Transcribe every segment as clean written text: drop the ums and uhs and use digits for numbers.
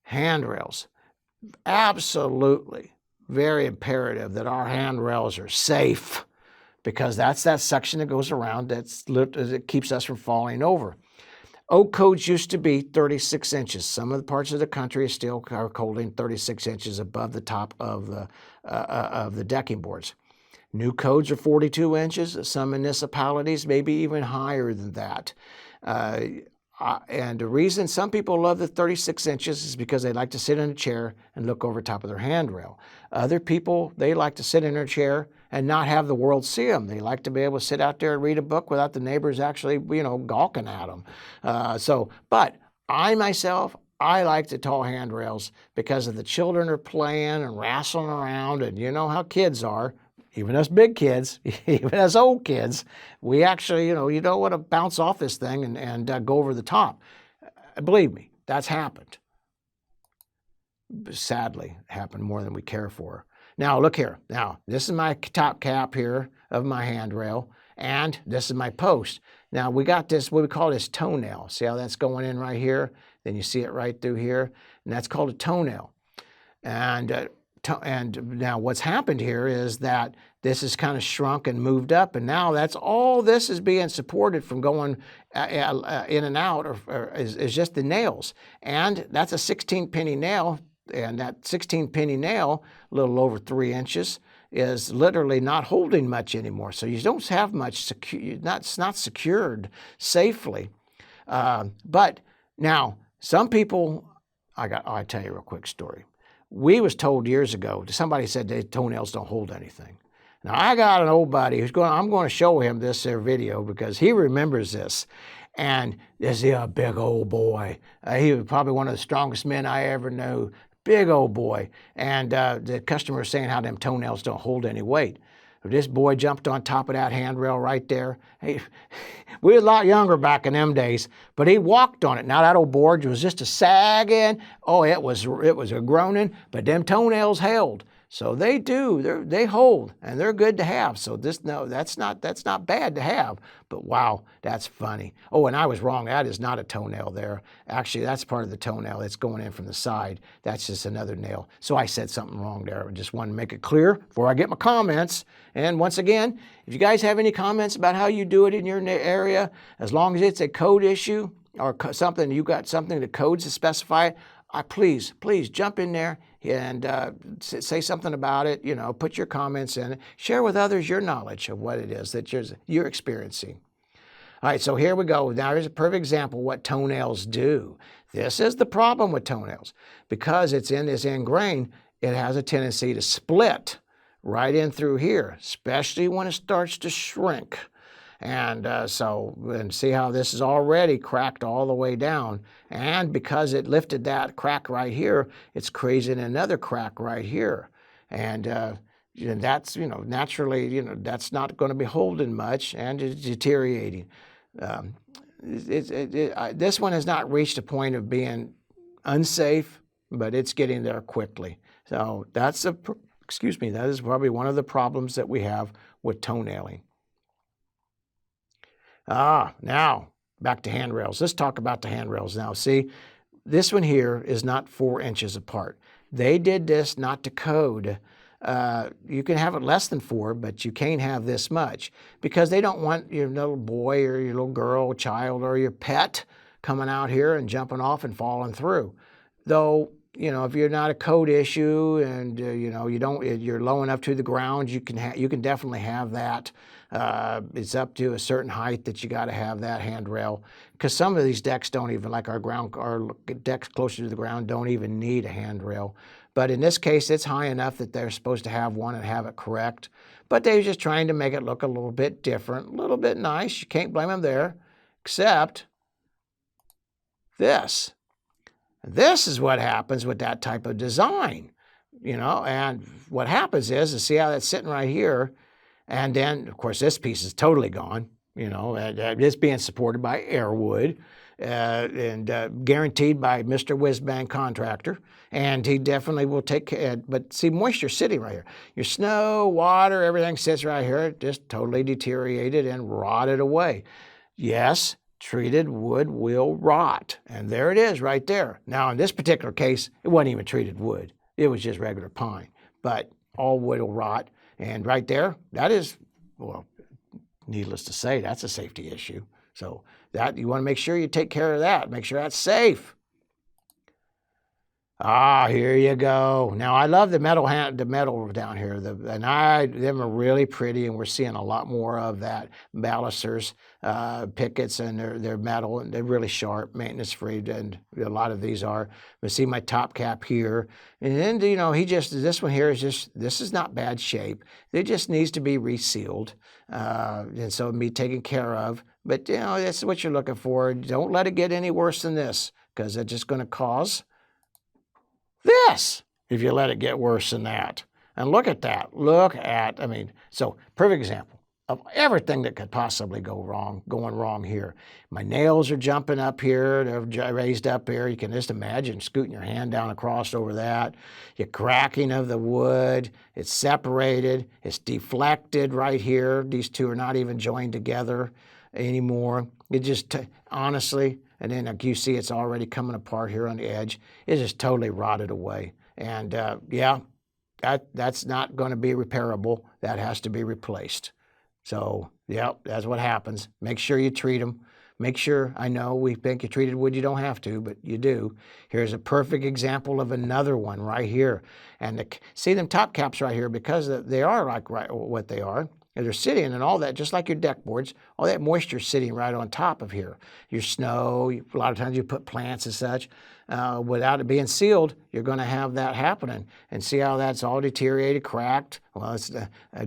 Handrails. Absolutely very imperative that our handrails are safe, because that's that section that goes around that keeps us from falling over. Oak codes used to be 36 inches. Some of the parts of the country still are holding 36 inches above the top of the decking boards. New codes are 42 inches. Some municipalities maybe even higher than that. And the reason some people love the 36 inches is because they like to sit in a chair and look over top of their handrail. Other people, they like to sit in their chair and not have the world see them. They like to be able to sit out there and read a book without the neighbors actually, gawking at them. But I myself, I like the tall handrails because of the children are playing and wrestling around, and you know how kids are. Even us big kids, even us old kids, we actually, you don't want to bounce off this thing and go over the top. Believe me, that's happened. Sadly, happened more than we care for. Now, look here. Now, this is my top cap here of my handrail, and this is my post. Now, we got this, what we call this toenail. See how that's going in right here? Then you see it right through here, and that's called a toenail. And now what's happened here is that this is kind of shrunk and moved up, and now that's all this is being supported from going in and out is just the nails. And that's a 16 penny nail, and that 16 penny nail, a little over 3 inches, is literally not holding much anymore. So you don't have much it's not secured safely. But now some people, I'll tell you a real quick story. We was told years ago, somebody said their toenails don't hold anything. Now, I got an old buddy I'm going to show him this video because he remembers this. And this is a big old boy. He was probably one of the strongest men I ever knew. Big old boy. And the customer was saying how them toenails don't hold any weight. This boy jumped on top of that handrail right there. We were a lot younger back in them days, but he walked on it. Now that old board was just a sagging. Oh, it was a groaning, but them toenails held. So they do. They hold, and they're good to have. So that's not bad to have. But wow, that's funny. Oh, and I was wrong. That is not a toenail there. Actually, that's part of the toenail that's going in from the side. That's just another nail. So I said something wrong there. I just wanted to make it clear before I get my comments. And once again, if you guys have any comments about how you do it in your area, as long as it's a code issue or something, you got something the codes to specify it, please jump in there and say something about it. Put your comments in. Share with others your knowledge of what it is that you're experiencing. All right, so here we go. Now here's a perfect example of what toenails do. This is the problem with toenails. Because it's in this end grain, it has a tendency to split right in through here, especially when it starts to shrink. And see how this is already cracked all the way down. And because it lifted that crack right here, it's creating another crack right here. And that's, naturally, that's not going to be holding much, and it's deteriorating. This one has not reached a point of being unsafe, but it's getting there quickly. So that is probably one of the problems that we have with toenailing. Now back to handrails. Let's talk about the handrails now. See, this one here is not 4 inches apart. They did this not to code. You can have it less than 4, but you can't have this much because they don't want your little boy or your little girl, child, or your pet coming out here and jumping off and falling through. Though, if you're not a code issue and you're low enough to the ground, you can definitely have that. It's up to a certain height that you got to have that handrail, because some of these decks don't even, like our decks closer to the ground, don't even need a handrail. But in this case, it's high enough that they're supposed to have one and have it correct. But they're just trying to make it look a little bit different, a little bit nice. You can't blame them there, except this. This is what happens with that type of design, and what happens is see how that's sitting right here. And then, of course, this piece is totally gone. It's being supported by Airwood and guaranteed by Mr. Whizbang Contractor. And he definitely will take care. But see, moisture sitting right here. Your snow, water, everything sits right here. It just totally deteriorated and rotted away. Yes, treated wood will rot. And there it is right there. Now, in this particular case, it wasn't even treated wood. It was just regular pine. But all wood will rot. And right there, that is, well, needless to say, that's a safety issue. So that you want to make sure you take care of that. Make sure that's safe. Ah, here you go. Now I love the metal down here, them are really pretty, and we're seeing a lot more of that. Balusters, pickets, and they're metal, and they're really sharp, maintenance free, and a lot of these are. But see my top cap here, and then this one here this is not bad shape. It just needs to be resealed, and so be taken care of. But that's what you're looking for. Don't let it get any worse than this, because it's just going to cause this if you let it get worse than that. And look at that. So perfect example of everything that could possibly going wrong here. My nails are jumping up here. They're raised up here. You can just imagine scooting your hand down across over that. Your cracking of the wood. It's separated. It's deflected right here. These two are not even joined together anymore. It just, honestly, and then like you see it's already coming apart here on the edge. It's just totally rotted away. And that's not going to be repairable. That has to be replaced. So, that's what happens. Make sure you treat them. Make sure, I know we think you treated wood, you don't have to, but you do. Here's a perfect example of another one right here. And see them top caps right here, because they are like what they are. And they're sitting, and all that, just like your deck boards, all that moisture is sitting right on top of here. Your snow, a lot of times you put plants and such. Without it being sealed, you're going to have that happening. And see how that's all deteriorated, cracked? Well, it's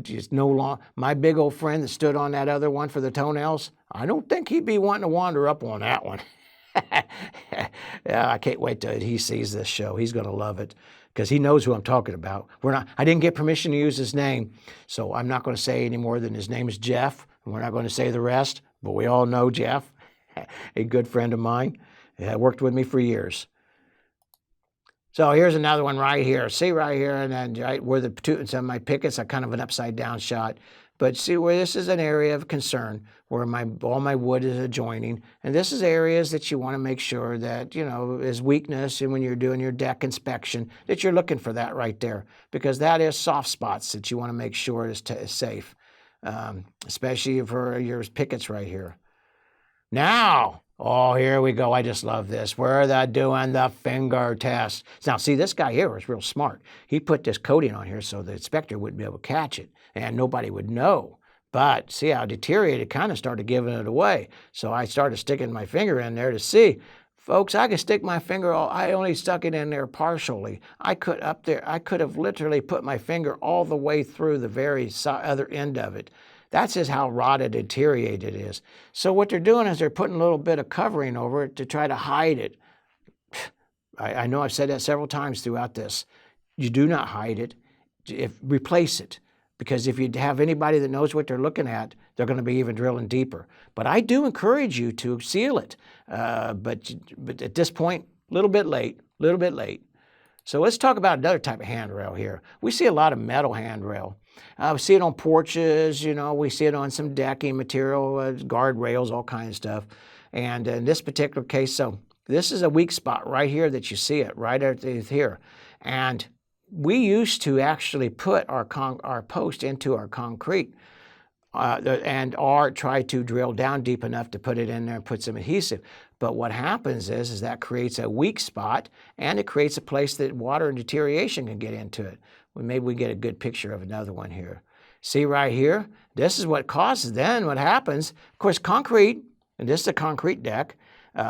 just no longer. My big old friend that stood on that other one for the toenails, I don't think he'd be wanting to wander up on that one. Yeah, I can't wait till he sees this show. He's going to love it, because he knows who I'm talking about. I didn't get permission to use his name, so I'm not going to say any more than his name is Jeff, and we're not going to say the rest, but we all know Jeff, a good friend of mine. Worked with me for years. So here's another one right here. See right here, and then right where some of my pickets are kind of an upside down shot. But see where this is an area of concern where all my wood is adjoining. And this is areas that you want to make sure that, is weakness, and when you're doing your deck inspection, that you're looking for that right there, because that is soft spots that you want to make sure is safe, especially for your pickets right here. Now, oh, here we go. I just love this. We're doing the finger test. Now, see, this guy here was real smart. He put this coating on here so the inspector wouldn't be able to catch it, and nobody would know. But see how it deteriorated, kind of started giving it away. So I started sticking my finger in there to see. Folks, I could stick my finger, I only stuck it in there partially. I could have literally put my finger all the way through the very other end of it. That's just how rotted, deteriorated it is. So what they're doing is they're putting a little bit of covering over it to try to hide it. I know I've said that several times throughout this. You do not hide it. Replace it. Because if you have anybody that knows what they're looking at, they're going to be even drilling deeper. But I do encourage you to seal it. But at this point, a little bit late. So let's talk about another type of handrail here. We see a lot of metal handrail. We see it on porches, we see it on some decking material, guardrails, all kinds of stuff. And in this particular case, so this is a weak spot right here that you see it, right here. And we used to actually put our post into our concrete or try to drill down deep enough to put it in there and put some adhesive. But what happens is that creates a weak spot, and it creates a place that water and deterioration can get into it. Maybe we get a good picture of another one here. See right here? This is what causes then what happens. Of course, concrete, and this is a concrete deck,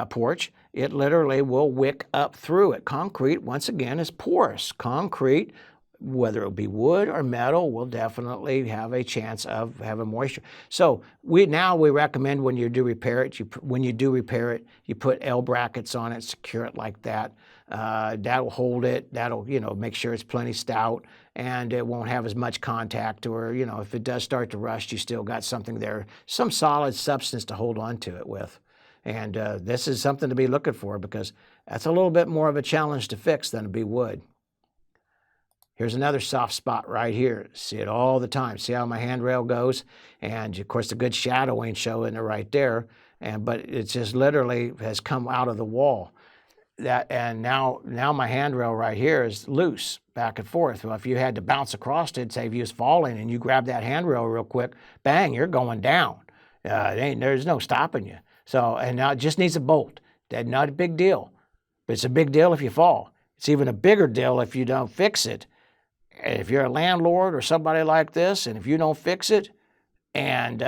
porch, it literally will wick up through it. Concrete, once again, is porous. Concrete, whether it be wood or metal, will definitely have a chance of having moisture. So we recommend when you do repair it, you put L brackets on it, secure it like that. That'll hold it. That'll, make sure it's plenty stout, and it won't have as much contact, or, if it does start to rust, you still got something there, some solid substance to hold on to it with. And this is something to be looking for, because that's a little bit more of a challenge to fix than to be wood. Here's another soft spot right here. See it all the time. See how my handrail goes? And of course the good shadowing showing it right there. but it just literally has come out of the wall. And now my handrail right here is loose back and forth. Well, if you had to bounce across it, say if you was falling and you grab that handrail real quick, bang, you're going down. There's no stopping you. So, and now it just needs a bolt. That's not a big deal, but it's a big deal if you fall. It's even a bigger deal if you don't fix it. If you're a landlord or somebody like this, and if you don't fix it, and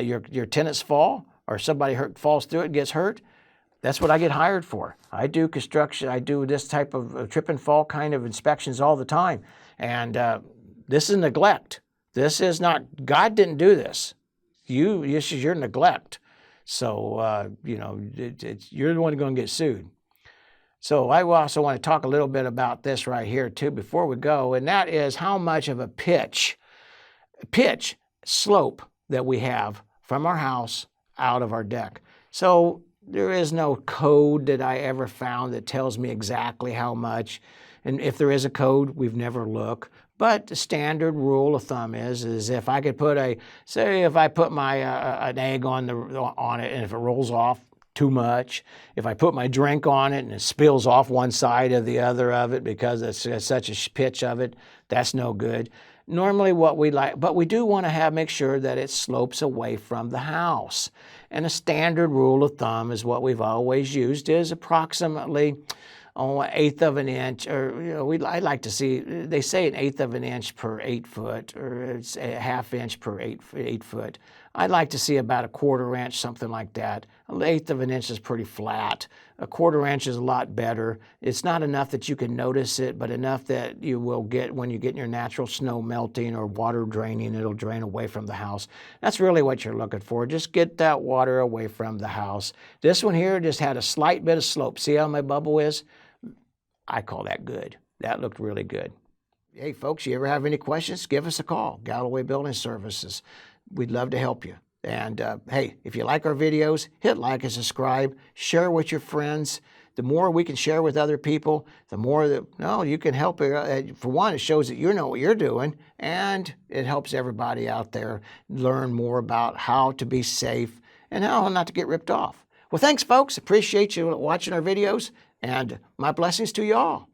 your tenants fall, or somebody falls through it and gets hurt, that's what I get hired for. I do construction. I do this type of trip and fall kind of inspections all the time. And this is neglect. This is not, God didn't do this. This is your neglect. So, you're the one going to get sued. So I also want to talk a little bit about this right here too before we go, and that is how much of a pitch slope that we have from our house out of our deck. So there is no code that I ever found that tells me exactly how much, and if there is a code, we've never looked. But the standard rule of thumb is if I could put if I put my an egg on it, and if it rolls off too much, if I put my drink on it and it spills off one side or the other of it because it's such a pitch of it, that's no good. Normally what we like, but we do want to make sure that it slopes away from the house. And a standard rule of thumb is what we've always used is approximately an eighth of an inch, or I like to see, they say an eighth of an inch per 8 foot, or it's a half inch per 8 foot. I'd like to see about a quarter inch, something like that. An eighth of an inch is pretty flat. A quarter inch is a lot better. It's not enough that you can notice it, but enough that you will get when you get your natural snow melting or water draining, it'll drain away from the house. That's really what you're looking for. Just get that water away from the house. This one here just had a slight bit of slope. See how my bubble is? I call that good. That looked really good. Hey, folks, you ever have any questions? Give us a call. Galloway Building Services. We'd love to help you. And hey, if you like our videos, hit like and subscribe. Share with your friends. The more we can share with other people, the more that you can help. For one, it shows that you know what you're doing, and it helps everybody out there learn more about how to be safe and how not to get ripped off. Well, thanks, folks. Appreciate you watching our videos, and my blessings to you all.